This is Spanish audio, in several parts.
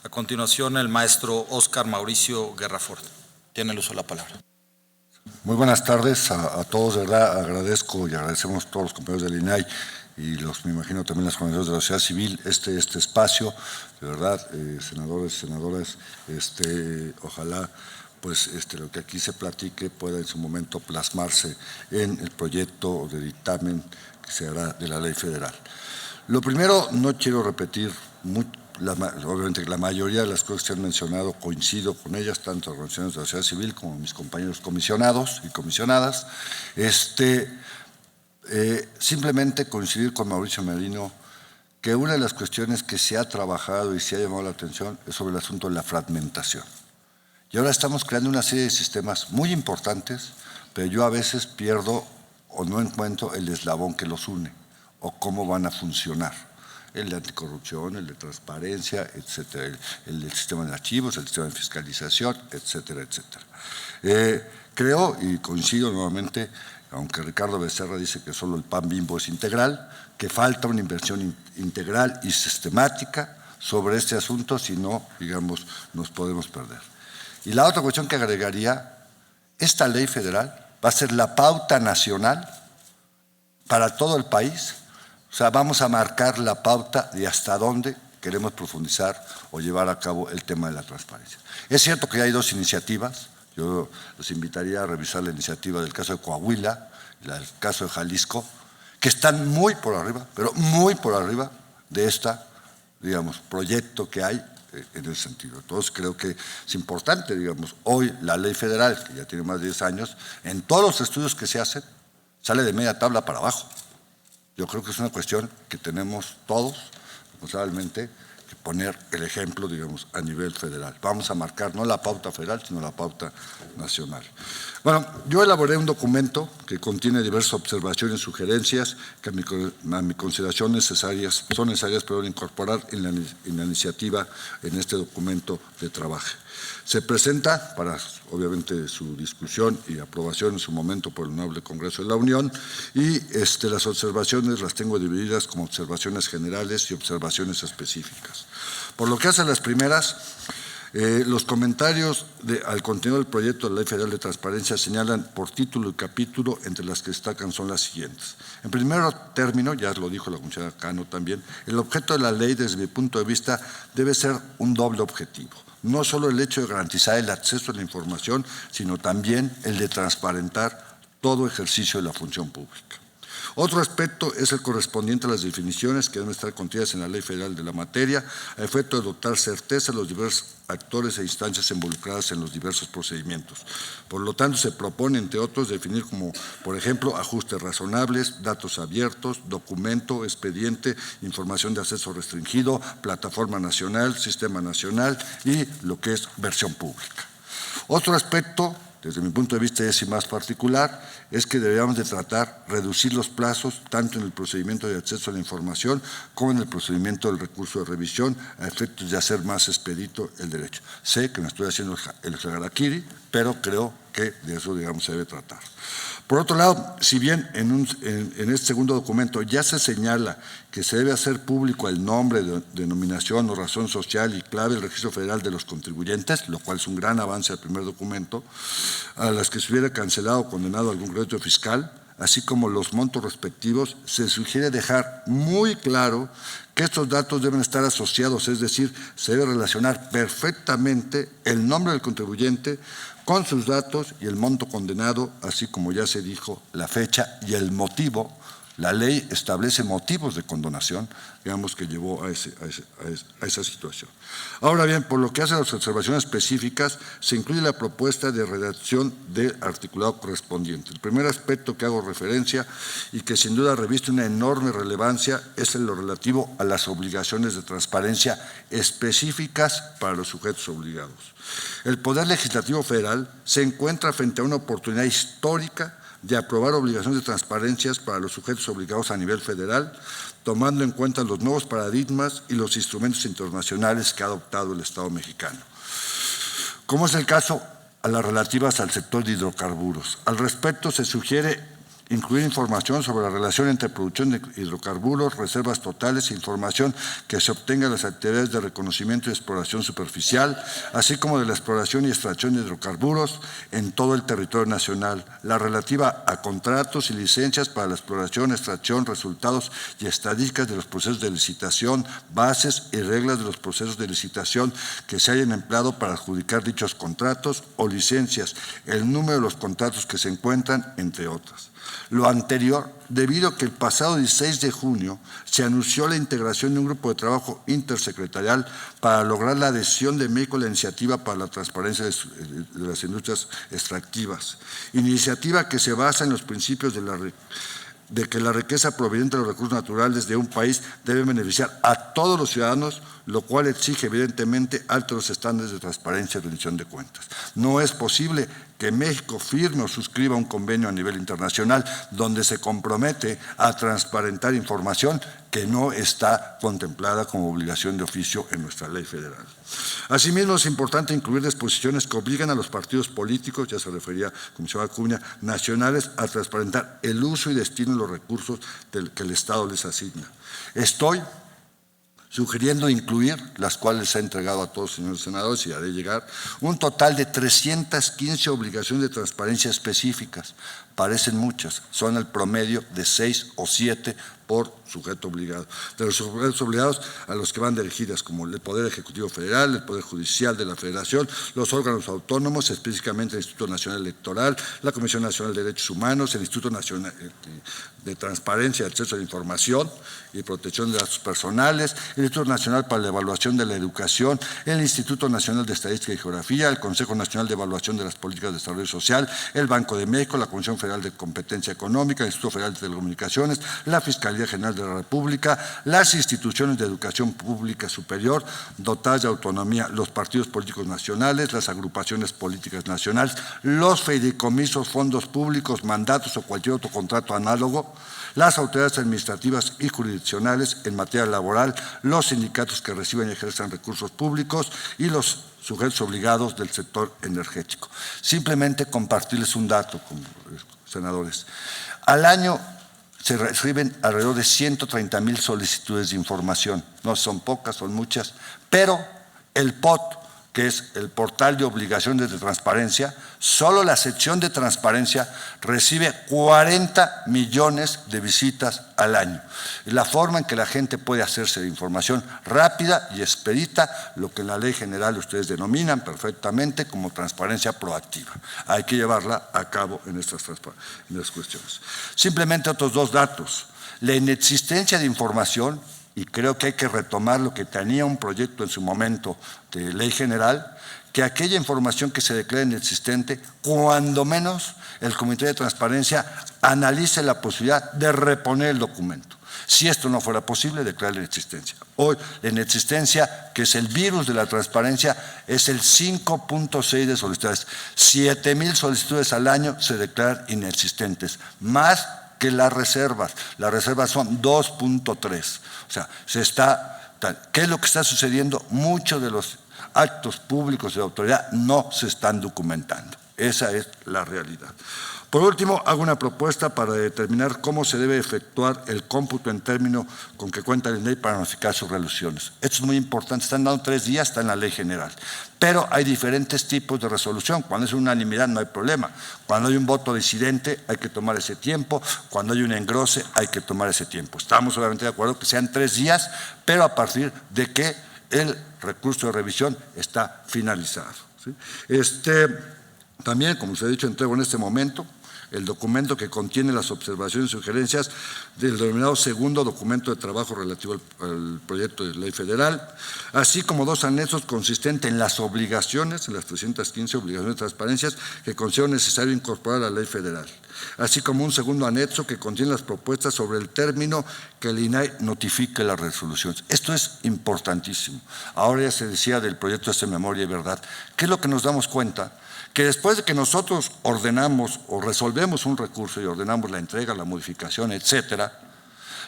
A continuación, el maestro Óscar Mauricio Guerrafort. Tiene el uso de la palabra. Muy buenas tardes a todos, de verdad agradezco y agradecemos a todos los compañeros del INAI y me imagino también las organizaciones de la sociedad civil este espacio, de verdad, senadores, senadoras, ojalá pues lo que aquí se platique pueda en su momento plasmarse en el proyecto de dictamen que se hará de la ley federal. Lo primero, no quiero repetir obviamente la mayoría de las cosas que se han mencionado coincido con ellas, tanto organizaciones de la sociedad civil como mis compañeros comisionados y comisionadas. Simplemente coincidir con Mauricio Merino que una de las cuestiones que se ha trabajado y se ha llamado la atención es sobre el asunto de la fragmentación. Y ahora estamos creando una serie de sistemas muy importantes, pero yo a veces pierdo o no encuentro el eslabón que los une o cómo van a funcionar. El de anticorrupción, el de transparencia, etcétera, el del sistema de archivos, el sistema de fiscalización, etcétera, etcétera. Creo y coincido nuevamente, aunque Ricardo Becerra dice que solo el pan Bimbo es integral, que falta una inversión integral y sistemática sobre este asunto, si no, digamos, nos podemos perder. Y la otra cuestión que agregaría, esta ley federal va a ser la pauta nacional para todo el país. O sea, vamos a marcar la pauta de hasta dónde queremos profundizar o llevar a cabo el tema de la transparencia. Es cierto que hay dos iniciativas. Yo los invitaría a revisar la iniciativa del caso de Coahuila y el caso de Jalisco, que están muy por arriba, pero muy por arriba de digamos, proyecto que hay en ese sentido. Entonces creo que es importante, digamos, hoy la ley federal, que ya tiene más de 10 años, en todos los estudios que se hacen, sale de media tabla para abajo. Yo creo que es una cuestión que tenemos todos, responsablemente, que poner el ejemplo, digamos, a nivel federal. Vamos a marcar no la pauta federal, sino la pauta nacional. Bueno, yo elaboré un documento que contiene diversas observaciones y sugerencias que a mi consideración son necesarias incorporar en la iniciativa, en este documento de trabajo. Se presenta para, obviamente, su discusión y aprobación en su momento por el Honorable Congreso de la Unión y las observaciones las tengo divididas como observaciones generales y observaciones específicas. Por lo que hace a las primeras, los comentarios al contenido del proyecto de Ley Federal de Transparencia señalan por título y capítulo, entre las que destacan son las siguientes. En primer término, ya lo dijo la comisionada Cano también, el objeto de la ley desde mi punto de vista debe ser un doble objetivo. No solo el hecho de garantizar el acceso a la información, sino también el de transparentar todo ejercicio de la función pública. Otro aspecto es el correspondiente a las definiciones que deben estar contenidas en la Ley Federal de la materia, a efecto de dotar certeza a los diversos actores e instancias involucradas en los diversos procedimientos. Por lo tanto, se propone, entre otros, definir como, por ejemplo, ajustes razonables, datos abiertos, documento, expediente, información de acceso restringido, plataforma nacional, sistema nacional y lo que es versión pública. Otro aspecto, desde mi punto de vista es y más particular, es que deberíamos de reducir los plazos tanto en el procedimiento de acceso a la información como en el procedimiento del recurso de revisión a efectos de hacer más expedito el derecho. Sé que me estoy haciendo el jaraquiri, pero creo que de eso, digamos, se debe tratar. Por otro lado, si bien en este segundo documento ya se señala que se debe hacer público el nombre, denominación o razón social y clave del registro federal de los contribuyentes, lo cual es un gran avance del primer documento, a las que se hubiera cancelado o condenado algún crédito fiscal, así como los montos respectivos, se sugiere dejar muy claro que estos datos deben estar asociados, es decir, se debe relacionar perfectamente el nombre del contribuyente con sus datos y el monto condenado, así como ya se dijo, la fecha y el motivo. La ley establece motivos de condonación, digamos, que llevó a esa situación. Ahora bien, por lo que hace a las observaciones específicas, se incluye la propuesta de redacción del articulado correspondiente. El primer aspecto que hago referencia y que sin duda reviste una enorme relevancia es en lo relativo a las obligaciones de transparencia específicas para los sujetos obligados. El Poder Legislativo Federal se encuentra frente a una oportunidad histórica de aprobar obligaciones de transparencia para los sujetos obligados a nivel federal, tomando en cuenta los nuevos paradigmas y los instrumentos internacionales que ha adoptado el Estado mexicano. Como es el caso a las relativas al sector de hidrocarburos. Al respecto, se sugiere incluir información sobre la relación entre producción de hidrocarburos, reservas totales e información que se obtenga de las actividades de reconocimiento y exploración superficial, así como de la exploración y extracción de hidrocarburos en todo el territorio nacional, la relativa a contratos y licencias para la exploración, extracción, resultados y estadísticas de los procesos de licitación, bases y reglas de los procesos de licitación que se hayan empleado para adjudicar dichos contratos o licencias, el número de los contratos que se encuentran, entre otras. Lo anterior, debido a que el pasado 16 de junio se anunció la integración de un grupo de trabajo intersecretarial para lograr la adhesión de México a la iniciativa para la transparencia de las industrias extractivas, iniciativa que se basa en los principios de que la riqueza proveniente de los recursos naturales de un país debe beneficiar a todos los ciudadanos, lo cual exige evidentemente altos estándares de transparencia y rendición de cuentas. No es posible que México firme o suscriba un convenio a nivel internacional donde se compromete a transparentar información que no está contemplada como obligación de oficio en nuestra ley federal. Asimismo, es importante incluir disposiciones que obligan a los partidos políticos, ya se refería Comisión Acuña, nacionales, a transparentar el uso y destino de los recursos que el Estado les asigna. Estoy sugiriendo incluir, las cuales se ha entregado a todos los señores senadores y haré llegar, un total de 315 obligaciones de transparencia específicas. Parecen muchas, son el promedio de 6 o 7 por sujeto obligado. De los sujetos obligados a los que van dirigidas, como el Poder Ejecutivo Federal, el Poder Judicial de la Federación, los órganos autónomos, específicamente el Instituto Nacional Electoral, la Comisión Nacional de Derechos Humanos, el Instituto Nacional de Transparencia y Acceso a la Información y Protección de Datos Personales, el Instituto Nacional para la Evaluación de la Educación, el Instituto Nacional de Estadística y Geografía, el Consejo Nacional de Evaluación de las Políticas de Desarrollo Social, el Banco de México, la Comisión Federal de Competencia Económica, el Instituto Federal de Telecomunicaciones, la Fiscalía General de la República, las instituciones de educación pública superior dotadas de autonomía, los partidos políticos nacionales, las agrupaciones políticas nacionales, los fideicomisos, fondos públicos, mandatos o cualquier otro contrato análogo, las autoridades administrativas y jurisdiccionales en materia laboral, los sindicatos que reciben y ejercen recursos públicos y los sujetos obligados del sector energético. Simplemente compartirles un dato, senadores. Al año se reciben alrededor de 130,000 solicitudes de información. No son pocas, son muchas, pero el POT, que es el Portal de Obligaciones de Transparencia, solo la sección de transparencia recibe 40 millones de visitas al año. La forma en que la gente puede hacerse de información rápida y expedita, lo que en la ley general ustedes denominan perfectamente como transparencia proactiva. Hay que llevarla a cabo en estas cuestiones. Simplemente otros dos datos. La inexistencia de información, y creo que hay que retomar lo que tenía un proyecto en su momento de ley general, que aquella información que se declare inexistente, cuando menos el Comité de Transparencia analice la posibilidad de reponer el documento. Si esto no fuera posible, declarar la inexistencia. Hoy, la inexistencia, que es el virus de la transparencia, es el 5.6 de solicitudes. 7,000 solicitudes al año se declaran inexistentes, más que las reservas. Las reservas son 2.3. O sea, ¿qué es lo que está sucediendo? Muchos de los actos públicos de autoridad no se están documentando. Esa es la realidad. Por último, hago una propuesta para determinar cómo se debe efectuar el cómputo en término con que cuenta el INEI para notificar sus resoluciones. Esto es muy importante, están dando 3 días, está en la ley general. Pero hay diferentes tipos de resolución. Cuando es unanimidad no hay problema. Cuando hay un voto disidente hay que tomar ese tiempo. Cuando hay un engrose hay que tomar ese tiempo. Estamos obviamente de acuerdo que sean 3 días, pero a partir de que el recurso de revisión está finalizado, ¿sí? También, como se ha dicho, entrego en este momento el documento que contiene las observaciones y sugerencias del denominado segundo documento de trabajo relativo al proyecto de ley federal, así como 2 anexos consistentes en las obligaciones, en las 315 obligaciones de transparencia que considero necesario incorporar a la ley federal, así como un segundo anexo que contiene las propuestas sobre el término que el INAI notifique las resoluciones. Esto es importantísimo. Ahora ya se decía del proyecto de Memoria y Verdad. ¿Qué es lo que nos damos cuenta? Que después de que nosotros ordenamos o resolvemos un recurso y ordenamos la entrega, la modificación, etcétera,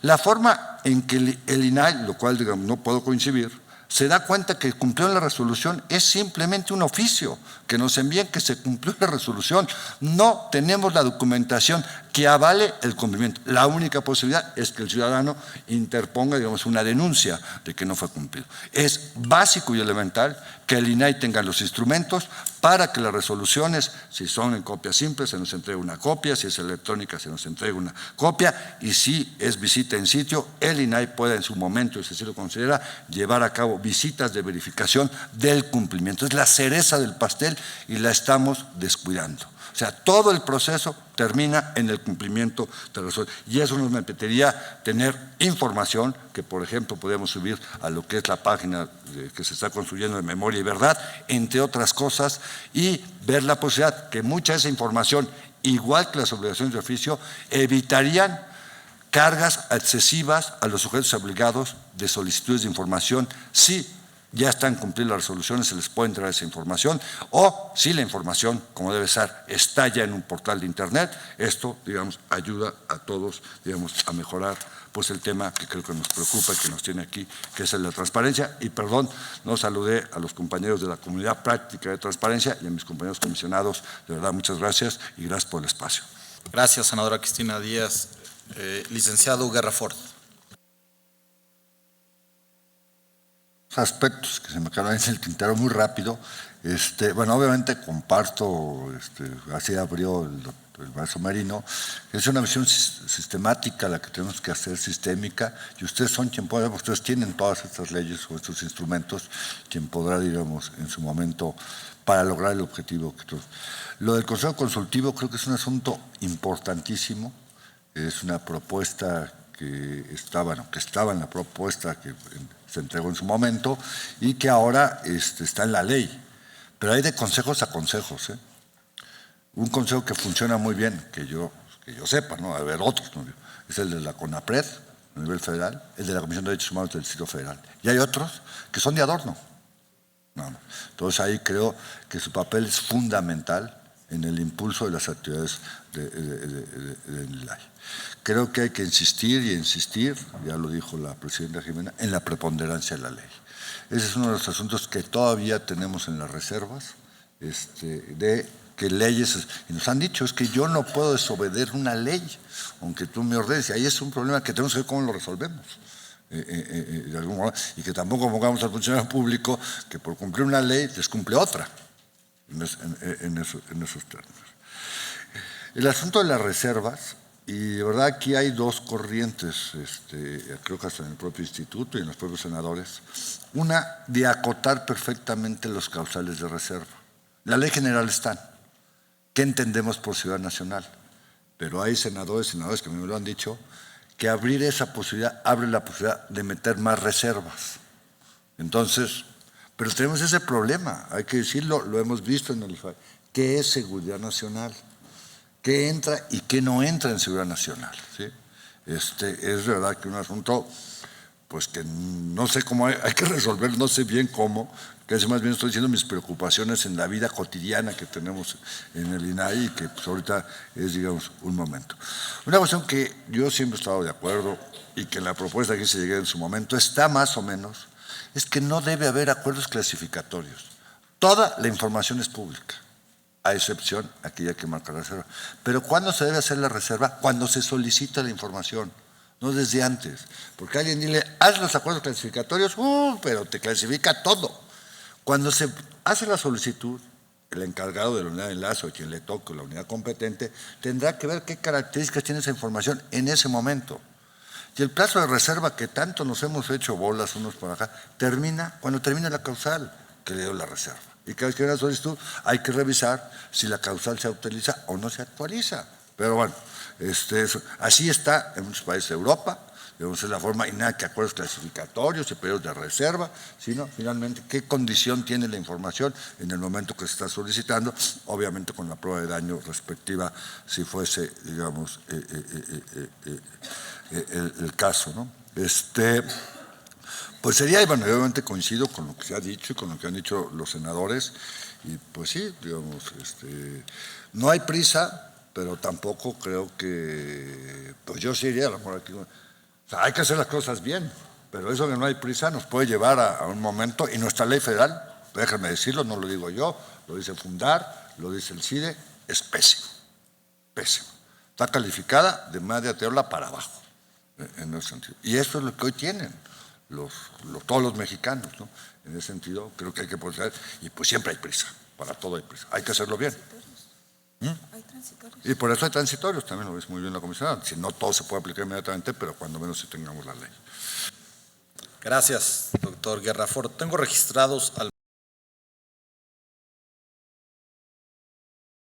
la forma en que el INAI, lo cual digamos, no puedo coincidir, se da cuenta que cumplió la resolución, es simplemente un oficio que nos envían que se cumplió la resolución. No tenemos la documentación que avale el cumplimiento. La única posibilidad es que el ciudadano interponga, digamos, una denuncia de que no fue cumplido. Es básico y elemental que el INAI tenga los instrumentos para que las resoluciones, si son en copia simple, se nos entregue una copia, si es electrónica, se nos entregue una copia, y si es visita en sitio, el INAI pueda en su momento, si así lo considera, llevar a cabo visitas de verificación del cumplimiento. Es la cereza del pastel y la estamos descuidando. O sea, todo el proceso termina en el cumplimiento de la resolución. Y eso nos permitiría tener información que, por ejemplo, podemos subir a lo que es la página que se está construyendo de Memoria y Verdad, entre otras cosas, y ver la posibilidad que mucha de esa información, igual que las obligaciones de oficio, evitarían cargas excesivas a los sujetos obligados de solicitudes de información si ya están cumplidas las resoluciones, se les puede entregar esa información, o si la información, como debe ser, está ya en un portal de internet. Esto, digamos, ayuda a todos, digamos, a mejorar pues el tema que creo que nos preocupa y que nos tiene aquí, que es el de la transparencia. Y perdón, no saludé a los compañeros de la Comunidad Práctica de Transparencia y a mis compañeros comisionados. De verdad, muchas gracias y gracias por el espacio. Gracias, senadora Cristina Díaz. Licenciado Guerra Ford. Aspectos que se me quedaron en el tintero muy rápido. Bueno, obviamente comparto, así abrió el maestro Merino, es una visión sistemática la que tenemos que hacer, sistémica, y ustedes son quien puede, ustedes tienen todas estas leyes o estos instrumentos, quien podrá, digamos, en su momento, para lograr el objetivo que todos. Lo del Consejo Consultivo creo que es un asunto importantísimo, es una propuesta que estaba en la propuesta que se entregó en su momento y que ahora está en la ley. Pero hay de consejos a consejos. Un consejo que funciona muy bien, que yo sepa, ¿no? A ver, otros, ¿no? Es el de la CONAPRED a nivel federal, el de la Comisión de Derechos Humanos del Distrito Federal. Y hay otros que son de adorno. No. Entonces ahí creo que su papel es fundamental en el impulso de las actividades del INAI. Creo que hay que insistir y insistir, ya lo dijo la presidenta Jimena, en la preponderancia de la ley. Ese es uno de los asuntos que todavía tenemos en las reservas, de que leyes, y nos han dicho, es que yo no puedo desobedecer una ley, aunque tú me ordenes, y ahí es un problema que tenemos que ver cómo lo resolvemos. De algún modo, y que tampoco pongamos al funcionario público que por cumplir una ley descumple otra, en esos términos. El asunto de las reservas, y de verdad aquí hay dos corrientes, creo que hasta en el propio instituto y en los propios senadores, una de acotar perfectamente los causales de reserva. La ley general está. ¿Qué entendemos por ciudad nacional? Pero hay senadores que a mí me lo han dicho, que abrir esa posibilidad abre la posibilidad de meter más reservas. Entonces, pero tenemos ese problema, hay que decirlo, lo hemos visto en el IFAI, ¿qué es seguridad nacional? ¿Qué entra y qué no entra en seguridad nacional? ¿Sí? Es verdad que un asunto, pues que no sé cómo hay que resolver, no sé bien cómo, que es más bien estoy diciendo mis preocupaciones en la vida cotidiana que tenemos en el INAI y que pues ahorita es, digamos, un momento. Una cuestión que yo siempre he estado de acuerdo y que en la propuesta que se llegué en su momento está más o menos, es que no debe haber acuerdos clasificatorios. Toda la información es pública, a excepción aquella que marca la reserva. Pero ¿cuándo se debe hacer la reserva? Cuando se solicita la información, no desde antes. Porque alguien dile, haz los acuerdos clasificatorios, pero te clasifica todo. Cuando se hace la solicitud, el encargado de la unidad de enlace o quien le toque la unidad competente tendrá que ver qué características tiene esa información en ese momento. Y el plazo de reserva que tanto nos hemos hecho bolas unos por acá, termina cuando termina la causal que le dio la reserva. Y cada vez que hay una solicitud hay que revisar si la causal se actualiza o no se actualiza. Pero bueno, así está en muchos países de Europa. Debemos ser la forma y nada que acuerdos clasificatorios y periodos de reserva, sino finalmente qué condición tiene la información en el momento que se está solicitando, obviamente con la prueba de daño respectiva si fuese, digamos, el caso, ¿no? Pues sería, y bueno, yo obviamente coincido con lo que se ha dicho y con lo que han dicho los senadores, y pues sí, digamos, no hay prisa, pero tampoco creo que, pues yo sí iría a lo mejor aquí. O sea, hay que hacer las cosas bien, Pero eso de no hay prisa nos puede llevar a un momento, y nuestra ley federal, déjenme decirlo, no lo digo yo, lo dice Fundar, lo dice el CIDE, es pésimo, pésimo. Está calificada de madre ateola para abajo, en ese sentido. Y eso es lo que hoy tienen todos los mexicanos, ¿no? En ese sentido, creo que hay que poner, y pues siempre hay prisa, para todo hay prisa, hay que hacerlo bien. Hay transitorios. Y por eso hay transitorios, también lo dice muy bien la comisionada, si no todo se puede aplicar inmediatamente, pero cuando menos si tengamos la ley. Gracias, doctor Guerra Fort. Tengo registrados al